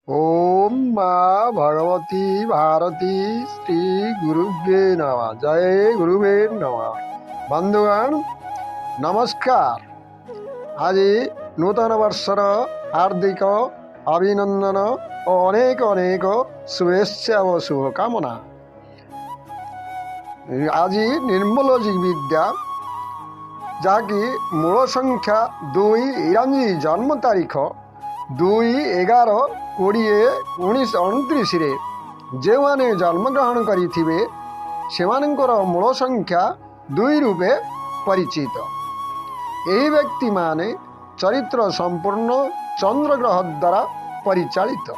ओम माँ भगवती भारती श्री गुरुवे नमः। जय गुरुवे नमः। बंधुगण नमस्कार। आज नूतन वर्षर हार्दिक अभिनंदन और अनेक अनेक शुभेच्छा और शुभकामना। आज निर्मलोजी विद्या जहाँकि मूल संख्या 2 इंग्राजी जन्म तारीख 2/11/2029 जो मैंने जन्मग्रहण करेंगे से मूल संख्या 2 रूपे परिचित। यही व्यक्ति माने चरित्र संपूर्ण चंद्रग्रह द्वारा परिचालित।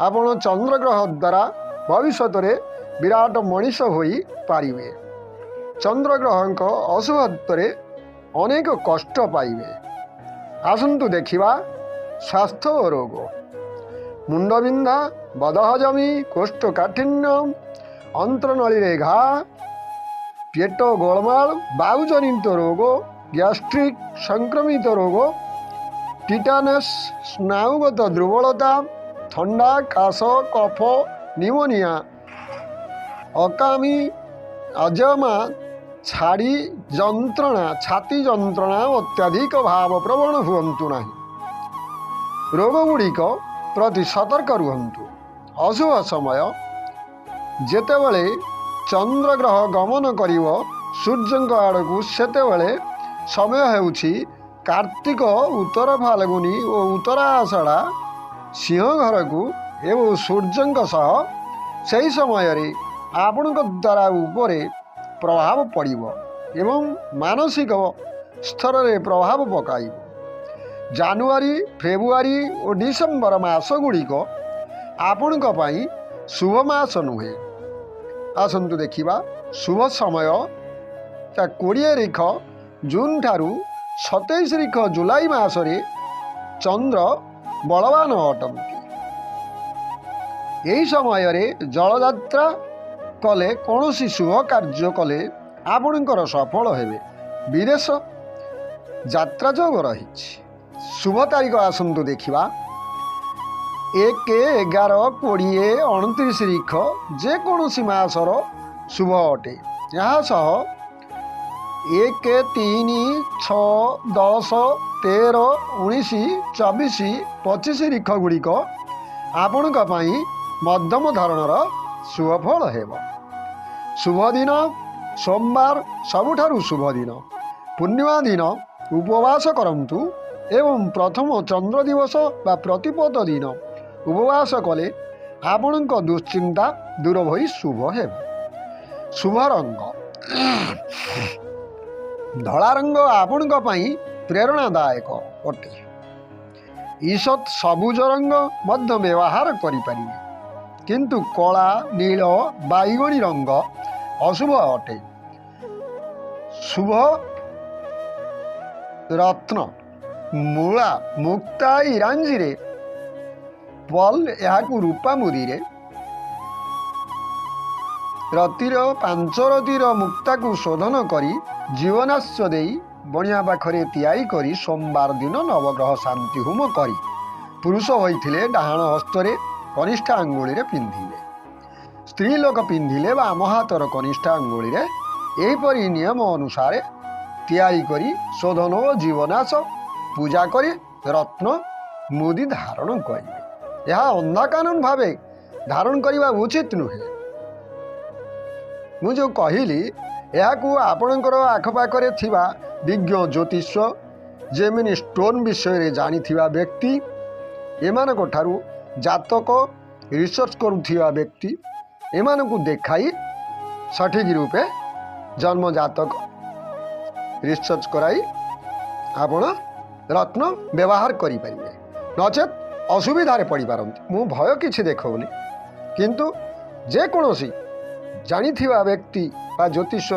आपण चंद्रग्रह द्वारा भविष्य में विराट मनीष हो पारे। चंद्रग्रह को अशुभत्व अनेक कष्ट पाइबे। आसंतु देखिबा स्वास्थ्य और रोग, मुंडबिंधा, बदहजमी, कोष्ठकाठिन्य, अंतरनली रे घा, पेट गोलमाल, बायुजनित रोग, गैस्ट्रिक संक्रमित रोग, टिटानस, स्नायुगत दुर्बलता, ठंडा, काश, कफ, निमोनिया, अकामी, अजमा, छाड़ी जंत्रणा, छाती जंत्रणा अत्याधिक भाव प्रवण हुंतु नहीं। रोगगुड़िक प्रति सतर्क रुहंतु। अशुभ समय जेतेबेले चंद्रग्रह गमन करिव सूर्य आड़कू सेतेबेले समय हेउछि कार्तिक उत्तर फाल्गुनी और उत्तराषाढ़ा सिंह घर को एवं सूर्य सह सही समय रे आपणक द्वारा उपरे प्रभाव पड़िबो एवं मानसिक स्तर रे प्रभाव पकाइबो। जानुआरी, फेब्रुआरी और डिसेम्बर मास गुड़िक आपण शुभ मास नुहे। आसंतु देखिबा शुभ समय 20 तारीख जून ठारू 27 तारीख जुलाई मासरे चंद्र बलवान अटंती। यही समय रे जलयात्रा कले कौनसी शुभ कार्य कले आपणकर सफल हेबे। विदेश यात्रा जोग रही। शुभ तारीख आसंतु देखिबा 1/11/2029 तारीख जेकोसी मासर शुभ अटे। यहाँ सह 1, 3, 6, 10, 13, 19, 24, 25 तारीख गुड़िक आपण मध्यम धरणर शुभफल हेब। शुभ दिन सोमवार सबुठारु शुभ दिन। पूर्णिमा दिन उपवास करंतु एवं प्रथम चंद्र दिवस बा प्रतिपद दिन उपवास कले आपण दुश्चिंता दूर होई शुभ हेब। शुभ रंग धला रंग आपण प्रेरणादायक अटे। ईषत सबुज रंग मध्य व्यवहार करिपारिबे, किंतु कला, नील, बैगणी रंग अशुभ अटे। शुभ रत्न मूला, मुक्ता, इरांजी रे पल या रूपा मुदी रे रतिर 5 रतिर मुक्ता को शोधन करी जीवनाश्य देई बणिया पाखरे तैयारी करी सोमवार दिन नवग्रह शांति होम करी पुरुष होइथिले डाहाण हस्तरे कनिष्ठ आंगुली रे पिंधिले। स्त्री लोक पिंधिले बाम हाथर कनिष्ठ आंगुली रे एहिपरि नियम अनुसार तैयारी करी शोधन और जीवनाश पूजा करी रत्न मुदी धारण करेंगे। यह अंधा कानून भावे धारण करने उचित नुहे। मुझे कहली यह आपणकर आखपाखे थिबा विज्ञ ज्योतिष जेमिनी स्टोन विषय जानी व्यक्ति एमानक ठारू जातक रिसर्च करुथिबा व्यक्ति एमानकु देखाई सठिक रूपे जन्म जातक रिसर्च कराई आपण रत्न व्यवहार करें। नचेत असुविधार पड़ पारती। मु भय किसी देखनी, किंतु जेकोसी जानी व्यक्ति बा ज्योतिष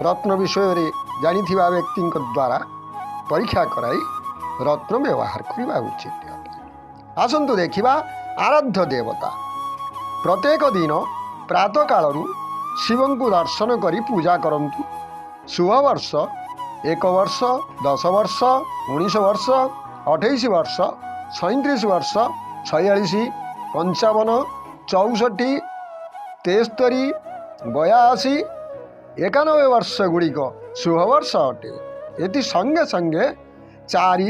रत्न विषय रे जानी व्यक्ति द्वारा परीक्षा कराई रत्न व्यवहार करने उचित। आसंतु देखिबा आराध्य देवता प्रत्येक दिन प्रातः कालरू शिवं को दर्शन करी पूजा करंतु। शुभ वर्ष 1 वर्ष, 10 वर्ष, 19 वर्ष, 28 वर्ष, 37 वर्ष, 46, 55, 64, 73, 82, 91 ବର୍ଷ ଗୁଡ଼ିକ ଶୁଭ ବର୍ଷ ଅଟେ। ଏଥି ସଙ୍ଗେ ସଙ୍ଗେ 4,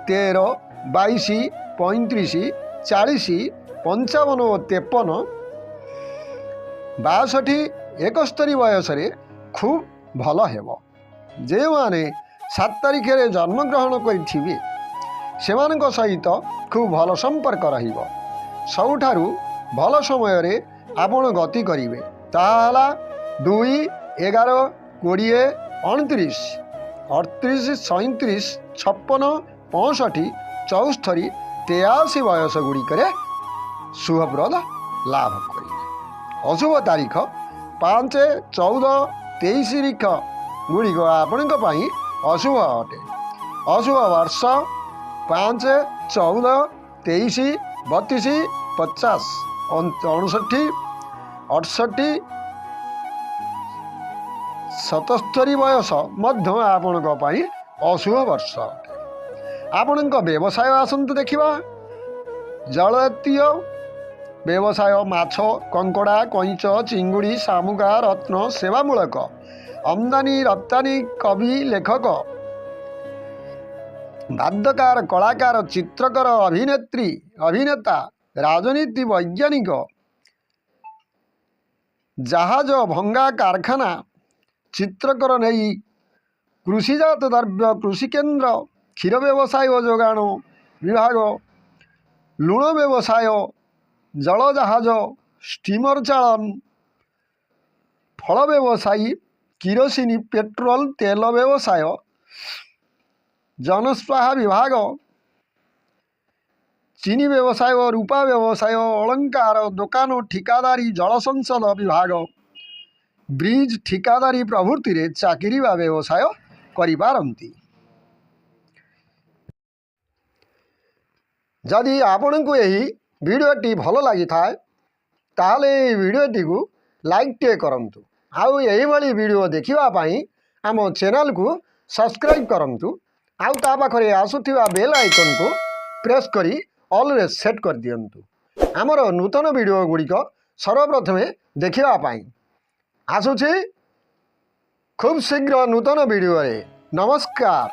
13, 22, 35, 40, 55 ଓ 53, 62, 71 ବୟସରେ ଖୁବ୍ ଭଲ ହେବ। ଯେଉଁମାନେ 7 ତାରିଖରେ ଜନ୍ମଗ୍ରହଣ କରିଥିବେ ସେମାନଙ୍କ ସହିତ ଖୁବ୍ ଭଲ ସମ୍ପର୍କ ରହିବ। ସବୁଠାରୁ ଭଲ ସମୟରେ ଆପଣ ଗତି କରିବେ ତାହା ହେଲା 2, 11, 20, 29, 38, 37, 56, 65, 74, 83 ବୟସ ଗୁଡ଼ିକରେ ଶୁଭପ୍ରଦ ଲାଭ କରିବେ। ଅଶୁଭ ତାରିଖ 5, 14, 23 ଗୁଡ଼ିକ ଆପଣଙ୍କ ପାଇଁ ଅଶୁଭ ଅଟେ। ଅଶୁଭ ବର୍ଷ 5, 14, 23, 32, 50, 59, 68, 77 ବୟସ ମଧ୍ୟ ଆପଣଙ୍କ ପାଇଁ ଅଶୁଭ ବର୍ଷ ଅଟେ। ଆପଣଙ୍କ ବ୍ୟବସାୟ ଆସନ୍ତୁ ଦେଖିବା। ଜଳଜାତୀୟ ବ୍ୟବସାୟ ମାଛ, କଙ୍କଡ଼ା, କଇଁଚ, ଚିଙ୍ଗୁଡ଼ି, ଶାମୁକା, ରତ୍ନ, ସେବାମୂଳକ, ଆମଦାନୀ ରପ୍ତାନି, କବି, ଲେଖକ, ବାଦ୍ୟକାର, କଳାକାର, ଚିତ୍ରକର, ଅଭିନେତ୍ରୀ, ଅଭିନେତା, ରାଜନୀତି, ବୈଜ୍ଞାନିକ, ଜାହାଜ ଭଙ୍ଗା କାରଖାନା, ଚିତ୍ରକର ନେଇ କୃଷିଜାତ ଦ୍ରବ୍ୟ, କୃଷିକେନ୍ଦ୍ର, କ୍ଷୀର ବ୍ୟବସାୟ ଓ ଯୋଗାଣ ବିଭାଗ, ଲୁଣ ବ୍ୟବସାୟ, ଜଳଜାହାଜ, ଷ୍ଟିମର ଚାଳନ, ଫଳ ବ୍ୟବସାୟୀ, କିରୋସିନି, ପେଟ୍ରୋଲ ତେଲ ବ୍ୟବସାୟ, ଜନସ୍ୱାହା ବିଭାଗ, ଚିନି ବ୍ୟବସାୟ, ରୂପା ବ୍ୟବସାୟ, ଅଳଙ୍କାର ଦୋକାନ, ଠିକାଦାରୀ, ଜଳ ସଂସଦ ବିଭାଗ, ବ୍ରିଜ ଠିକାଦାରୀ ପ୍ରଭୃତିରେ ଚାକିରି ବା ବ୍ୟବସାୟ କରିପାରନ୍ତି। ଯଦି ଆପଣଙ୍କୁ ଏହି ଭିଡ଼ିଓଟି ଭଲ ଲାଗିଥାଏ ତାହେଲେ ଏହି ଭିଡ଼ିଓଟିକୁ ଲାଇକ୍ଟିଏ କରନ୍ତୁ। ଆଉ ଏହିଭଳି ଭିଡ଼ିଓ ଦେଖିବା ପାଇଁ ଆମ ଚ୍ୟାନେଲକୁ ସବସ୍କ୍ରାଇବ୍ କରନ୍ତୁ। ଆଉ ତା ପାଖରେ ଆସୁଥିବା ବେଲ୍ ଆଇକନ୍କୁ ପ୍ରେସ୍ କରି ଅଲ୍ରେ ସେଟ୍ କରିଦିଅନ୍ତୁ ଆମର ନୂତନ ଭିଡ଼ିଓ ଗୁଡ଼ିକ ସର୍ବପ୍ରଥମେ ଦେଖିବା ପାଇଁ। ଆସୁଛି ଖୁବ୍ ଶୀଘ୍ର ନୂତନ ଭିଡ଼ିଓରେ। ନମସ୍କାର।